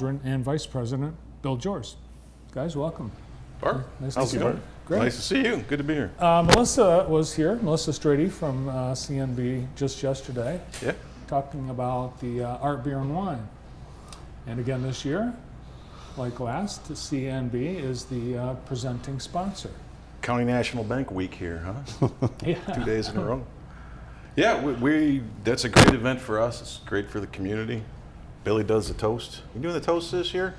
Waldron and Vice President Bill Jors. Guys, welcome. Bart, Nice how's to it see you. going? Great. Nice to see you. Good to be here. Melissa was here, Melissa Strady from CNB just yesterday, Yeah. talking about the art, beer, and wine. And again this year, like last, CNB is the presenting sponsor. County National Bank Week here, huh? Yeah. 2 days in a row. Yeah, we that's a great event for us. It's great for the community. Billy does the toast. You doing the toast this year?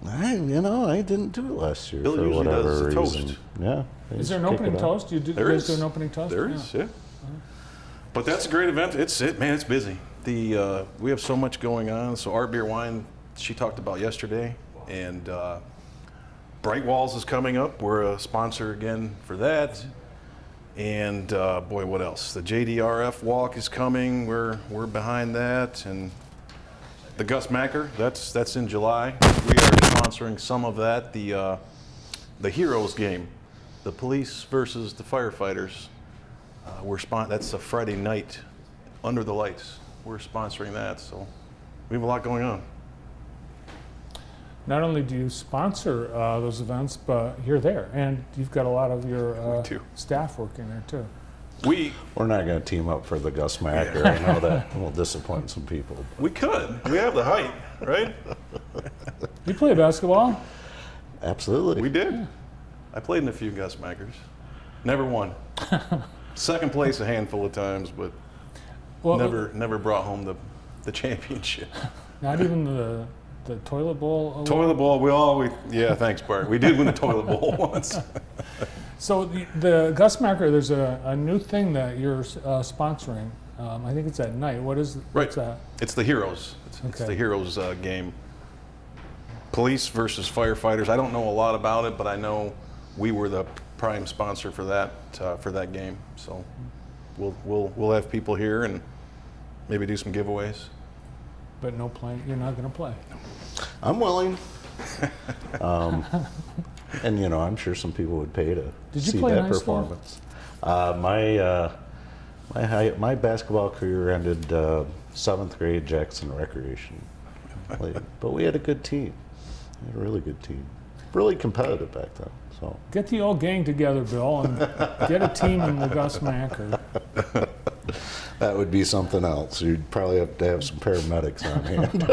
I didn't do it last year Bill for usually whatever does the reason. toast. Yeah. Is there an kick opening it off. toast? You There guys is. do an opening toast? There is, yeah. But that's a great event. It's busy. We have so much going on. So Art, Beer, Wine, she talked about yesterday, and Bright Walls is coming up. We're a sponsor again for that. And boy, what else? The JDRF Walk is coming. We're behind that, and the Gus Macker. That's in July. We are sponsoring some of that. The Heroes game, the police versus the firefighters. That's a Friday night under the lights. We're sponsoring that, so we have a lot going on. Not only do you sponsor those events, but you're there, and you've got a lot of your We do. staff working there too. We're not going to team up for the Gus Macker. I know that will disappoint some people. We could. We have the height, right? You play basketball? Absolutely. We did. I played in a few Gus Mackers. Never won. Second place a handful of times, but Well, never brought home the championship. Not even the toilet bowl award? Toilet bowl, yeah, thanks, Bart. We did win the toilet bowl once. So the Gus Macker, there's a new thing that you're sponsoring. I think it's at night. What's that? It's the Heroes. It's Okay. the Heroes game. Police versus firefighters. I don't know a lot about it, but I know we were the prime sponsor for that game. So we'll have people here and maybe do some giveaways. But no playing. You're not going to play. I'm willing. And I'm sure some people would pay to Did you see play in that high school? performance. My basketball career ended 7th grade Jackson Recreation. But we had a good team. We had a really good team. Really competitive back then. So Get the old gang together, Bill, and get a team in the Gus Macker. that would be something else. You'd probably have to have some paramedics on hand.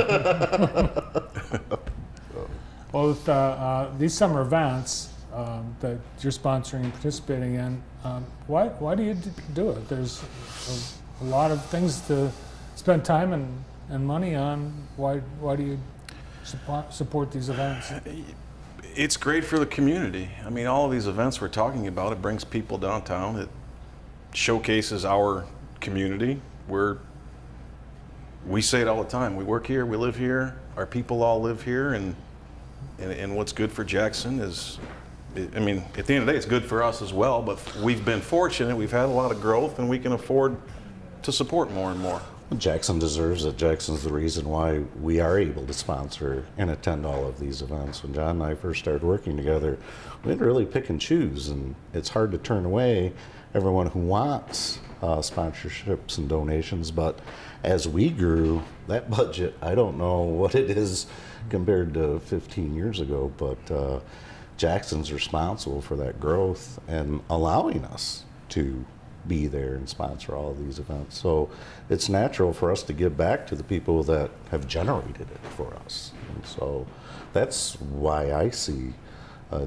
Well, with these summer events that you're sponsoring and participating in, why do you do it? There's a lot of things to spend time and money on. Why do you support these events? It's great for the community. I mean, all of these events we're talking about, it brings people downtown. It showcases our community. We say it all the time. We work here, we live here, our people all live here, and what's good for Jackson is, I mean, at the end of the day, it's good for us as well, but we've been fortunate. We've had a lot of growth, and we can afford to support more and more. Jackson deserves it. Jackson's the reason why we are able to sponsor and attend all of these events. When John and I first started working together, we had to really pick and choose, and it's hard to turn away everyone who wants sponsorships and donations. But as we grew, that budget, I don't know what it is compared to 15 years ago, but Jackson's responsible for that growth and allowing us to be there and sponsor all of these events. So it's natural for us to give back to the people that have generated it for us. And so that's why I see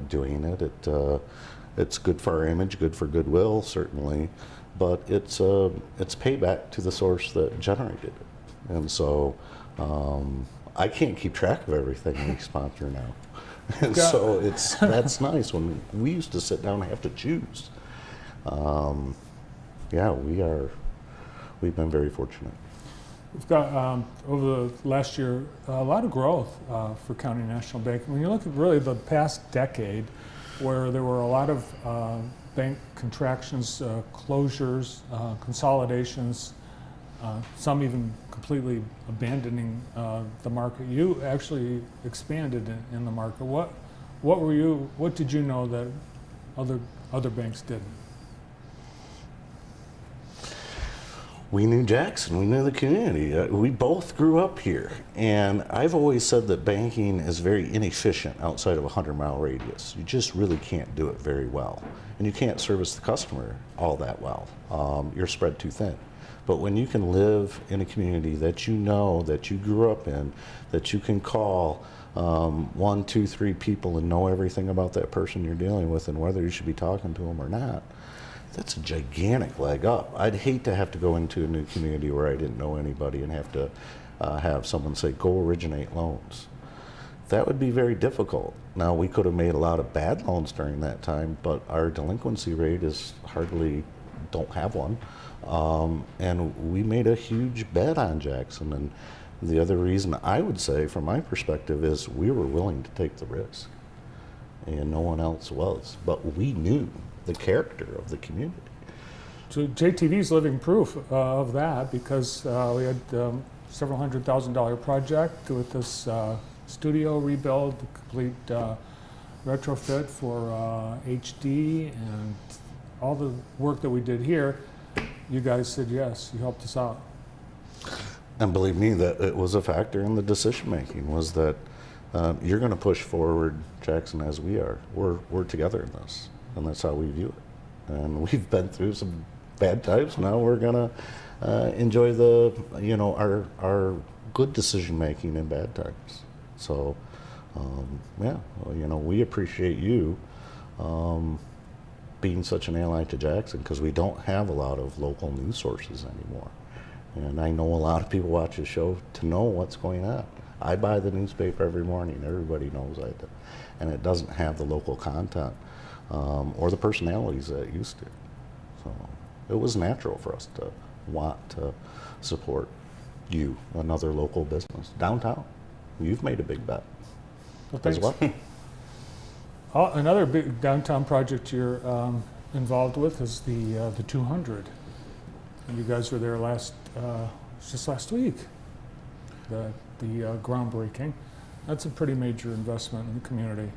doing it. It's good for our image, good for goodwill, certainly, but it's payback to the source that generated it. And so I can't keep track of everything we sponsor now. And so that's nice. When we used to sit down and have to choose. We've been very fortunate. We've got, over the last year, a lot of growth for County National Bank. When you look at really the past decade, where there were a lot of bank contractions, closures, consolidations, some even completely abandoning the market, you actually expanded in the market. What did you know that other banks didn't? we knew Jackson, we knew the community. We both grew up here. And I've always said that banking is very inefficient outside of a 100-mile radius. You just really can't do it very well. And you can't service the customer all that well. You're spread too thin. But when you can live in a community that you know, that you grew up in, that you can call 1, 2, 3 people and know everything about that person you're dealing with and whether you should be talking to them or not, that's a gigantic leg up. I'd hate to have to go into a new community where I didn't know anybody and have to have someone say, go originate loans. That would be very difficult. Now, we could have made a lot of bad loans during that time, but our delinquency rate is hardly, don't have one. And we made a huge bet on Jackson. And the other reason I would say, from my perspective, is we were willing to take the risk. And no one else was. But we knew the character of the community. So JTV's living proof of that, because we had several $100,000 project with this studio rebuild, the complete retrofit for HD, and all the work that we did here. You guys said yes. You helped us out. And believe me, that it was a factor in the decision making. Was that you're going to push forward Jackson as we are. We're together in this, and that's how we view it. And we've been through some bad times. Now we're going to enjoy the our good decision making in bad times. So yeah, well, we appreciate you. Being such an ally to Jackson, because we don't have a lot of local news sources anymore. And I know a lot of people watch the show to know what's going on. I buy the newspaper every morning. Everybody knows I do. And it doesn't have the local content or the personalities that it used to. So it was natural for us to want to support you, another local business. Downtown, you've made a big bet as well. Another big downtown project you're involved with is the 200. And you guys were there just last week. The groundbreaking. That's a pretty major investment in the community.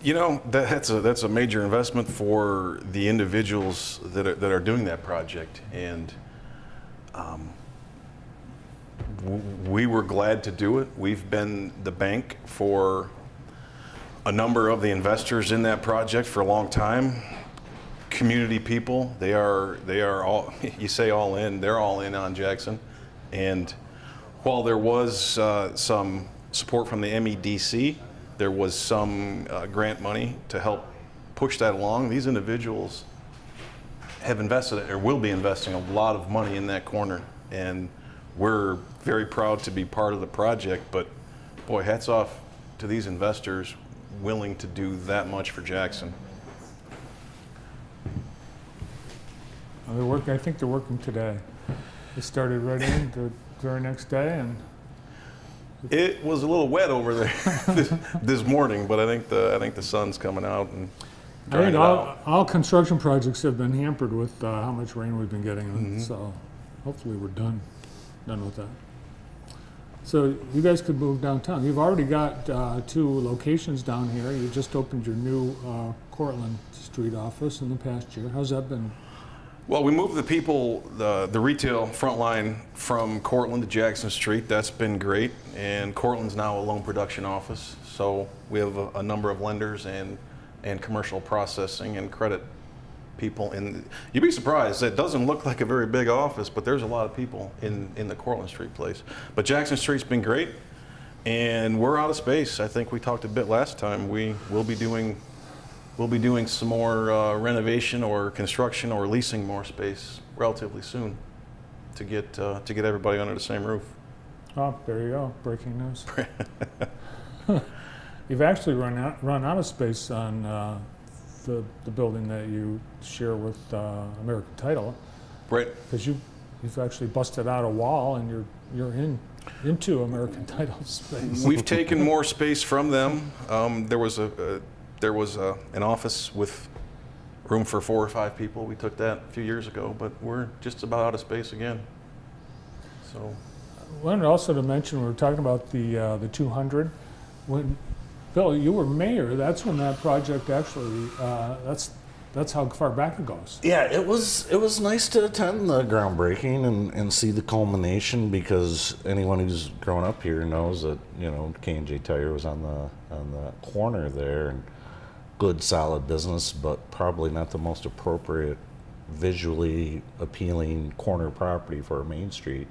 That's a major investment for the individuals that are doing that project, and we were glad to do it. We've been the bank for a number of the investors in that project for a long time. Community people, they are all, you say all in, they're all in on Jackson. And while there was some support from the MEDC, there was some grant money to help push that along. These individuals have invested, or will be investing, a lot of money in that corner. And we're very proud to be part of the project, but boy, hats off to these investors willing to do that much for Jackson. I think they're working today. They started right in the very next day, and it was a little wet over there this morning, but I think the sun's coming out and drying it out. All construction projects have been hampered with how much rain we've been getting, Mm-hmm. so hopefully we're done with that. So you guys could move downtown. You've already got 2 locations down here. You just opened your new Cortlandt Street office in the past year. How's that been? Well, we moved the people, the retail front line from Cortlandt to Jackson Street. That's been great. And Cortlandt's now a loan production office. So we have a number of lenders and commercial processing and credit people. And you'd be surprised. It doesn't look like a very big office, but there's a lot of people in the Cortlandt Street place. But Jackson Street's been great. And we're out of space. I think we talked a bit last time. We'll be doing some more renovation or construction or leasing more space relatively soon to get everybody under the same roof. Oh, there you go. Breaking news. You've actually run out of space on the building that you share with American Title. Right. Because you've actually busted out a wall and you're into American Title space. We've taken more space from them. There was an office with room for 4 or 5 people. We took that a few years ago, but we're just about out of space again. So, I wanted also to mention, we were talking about the 200. When Bill, you were mayor, that's when that project actually, that's that's how far back it goes. Yeah, it was nice to attend the groundbreaking and see the culmination, because anyone who's grown up here knows that, you know, K&J Tire was on the corner there, and good solid business, but probably not the most appropriate, visually appealing corner property for a Main Street.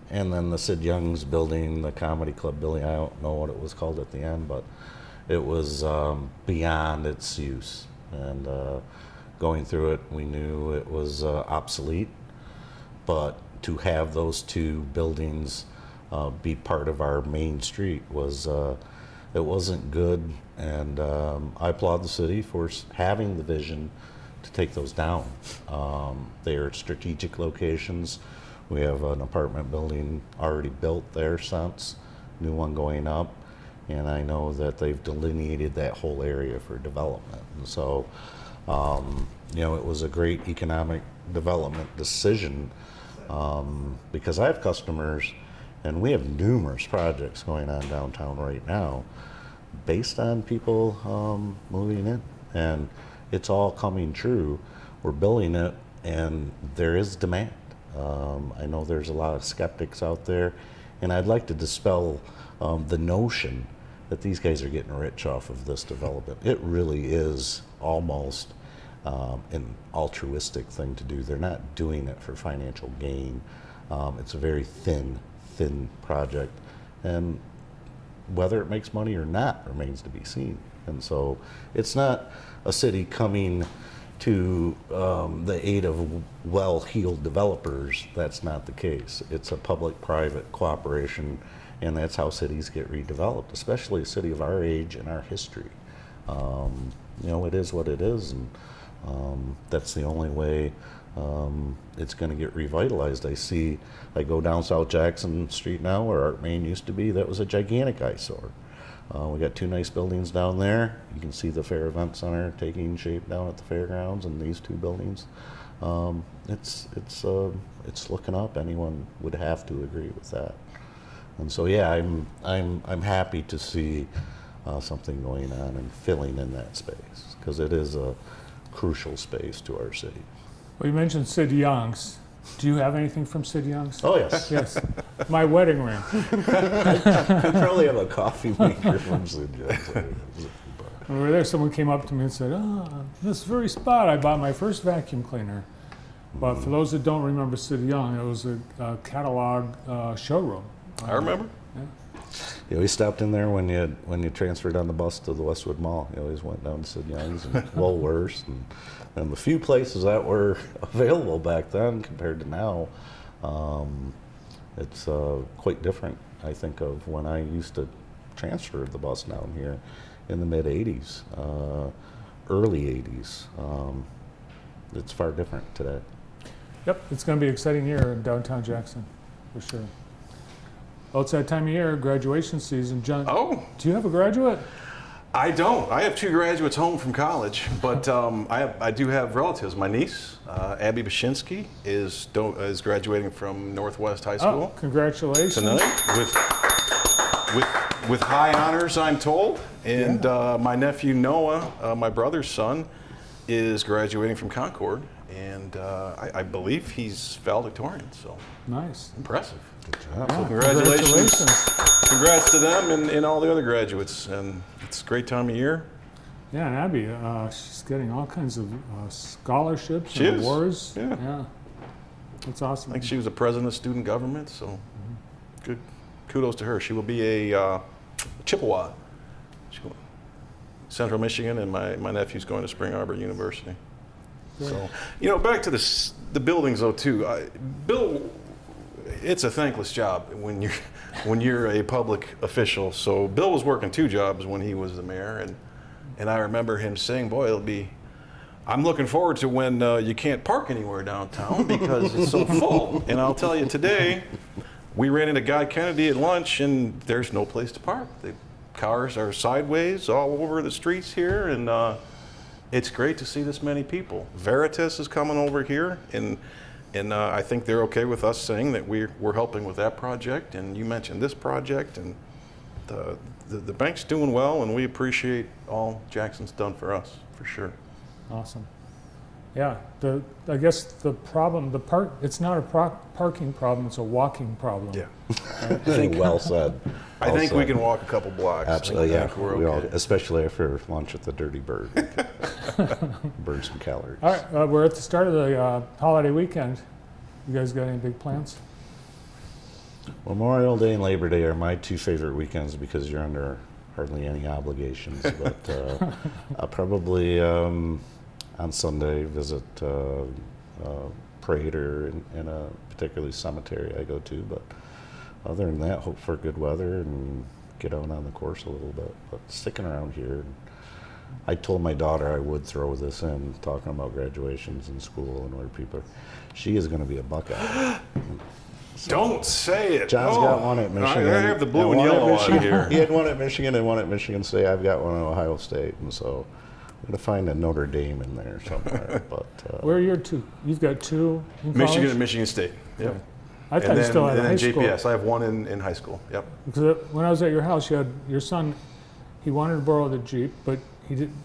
And then the Sid Young's building, the comedy club building, I don't know what it was called at the end, but it was beyond its use. And going through it, we knew it was obsolete, but to have those two buildings be part of our main street was, it wasn't good. And I applaud the city for having the vision to take those down. They are strategic locations. We have an apartment building already built there since, new one going up, and I know that they've delineated that whole area for development. And so, you know, it was a great economic development decision, because I have customers, and we have numerous projects going on downtown right now based on people moving in, and it's all coming true. We're building it, and there is demand. I know there's a lot of skeptics out there, and I'd like to dispel the notion that these guys are getting rich off of this development. It really is almost an altruistic thing to do. They're not doing it for financial gain. It's a very thin project, and whether it makes money or not remains to be seen. And so it's not a city coming to the aid of well-heeled developers. That's not the case. It's a public-private cooperation, and that's how cities get redeveloped, especially a city of our age and our history. You know, it is what it is, and that's the only way it's going to get revitalized. I go down South Jackson Street now, where Art Main used to be. That was a gigantic eyesore. We got two nice buildings down there. You can see the Fair Event Center taking shape down at the fairgrounds, and these two buildings. It's looking up. Anyone would have to agree with that. And so, yeah, I'm happy to see something going on and filling in that space, because it is a crucial space to our city. Well, you mentioned Sid Young's. Do you have anything from Sid Young's? Oh yes, Yes. My wedding ring. I probably have a coffee maker from Sid Young's. When we were there, someone came up to me and said, this very spot, I bought my first vacuum cleaner. But for those that don't remember Sid Young, it was a catalog showroom. I remember. Yeah. You always stopped in there when you transferred on the bus to the Westwood Mall. You always went down to Sid Young's and Woolworths, and the few places that were available back then compared to now, it's quite different, I think, of when I used to transfer the bus down here in the mid 80s, early 80s. It's far different today. Yep, it's going to be an exciting year in downtown Jackson, for sure. Well, it's that time of year, graduation season. John, Oh, do you have a graduate? I don't. I have two graduates home from college, but I do have relatives. My niece, Abby Bashinsky, is graduating from Northwest High School Oh, congratulations. tonight with high honors, I'm told. And my nephew Noah, my brother's son, is graduating from Concord, and I believe he's valedictorian. So Nice. impressive. Good job. Yeah, Congratulations. Congrats to them and all the other graduates. And it's a great time of year. Yeah, and Abby, she's getting all kinds of scholarships She and is. awards. Yeah. That's awesome. I think she was a president of student government, so good. Kudos to her. She will be a Chippewa. She's going Central Michigan, and my nephew's going to Spring Arbor University. Great. So, you know, back to the buildings though too. Bill, it's a thankless job when you're a public official. So Bill was working two jobs when he was the mayor, and I remember him saying, "Boy, I'm looking forward to when you can't park anywhere downtown because it's so full." And I'll tell you, today we ran into Guy Kennedy at lunch, and there's no place to park. The cars are sideways all over the streets here, and it's great to see this many people. Veritas is coming over here, and I think they're okay with us saying that we're helping with that project. And you mentioned this project, and the bank's doing well, and we appreciate all Jackson's done for us, for sure. Awesome. Yeah, I guess the problem, it's not a parking problem, it's a walking problem. Yeah. Well said. I Well think we said. can walk a couple blocks. Absolutely, I yeah. think we're We all, okay. especially after lunch at the Dirty Bird. Burn some calories. All right, we're at the start of the holiday weekend. You guys got any big plans? Memorial Day and Labor Day are my two favorite weekends because you're under hardly any obligations. But I'll probably on Sunday visit parade or in a particular cemetery I go to. But other than that, hope for good weather and get out on the course a little bit. But sticking around here. I told my daughter I would throw this in, talking about graduations in school and where people. She is going to be a Buckeye. Don't say it. John's Oh, got one at Michigan. I have the blue and and one at yellow on Michigan. here. He had one at Michigan and one at Michigan State. I've got one at Ohio State, and so I'm going to find a Notre Dame in there somewhere. But Where are your two? You've got two in Michigan college? and Michigan State. Yep. I thought you still had and high then school. JPS. I have one in high school. Yep. Because when I was at your house, you had your son, he wanted to borrow the Jeep, but he didn't,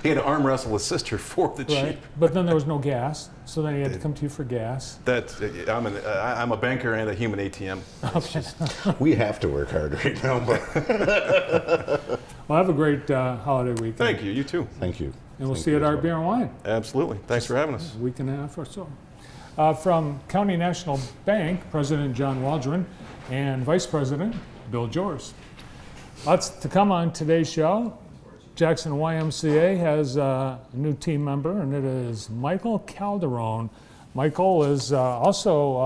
He had to arm wrestle his sister for the right? Jeep. But then there was no gas, so then he had to come to you for gas. I'm a banker and a human ATM. we have to work hard right now. But Well, have a great holiday weekend. Thank you. You too. thank you. And we'll Thank see you you at as our well. beer and wine. Absolutely. Thanks for having us. A week and a half or so. From County National Bank, President John Waldron and Vice President Bill Jors. Lots to come on today's show. Jackson YMCA has a new team member, and it is Michael Calderon. Michael is also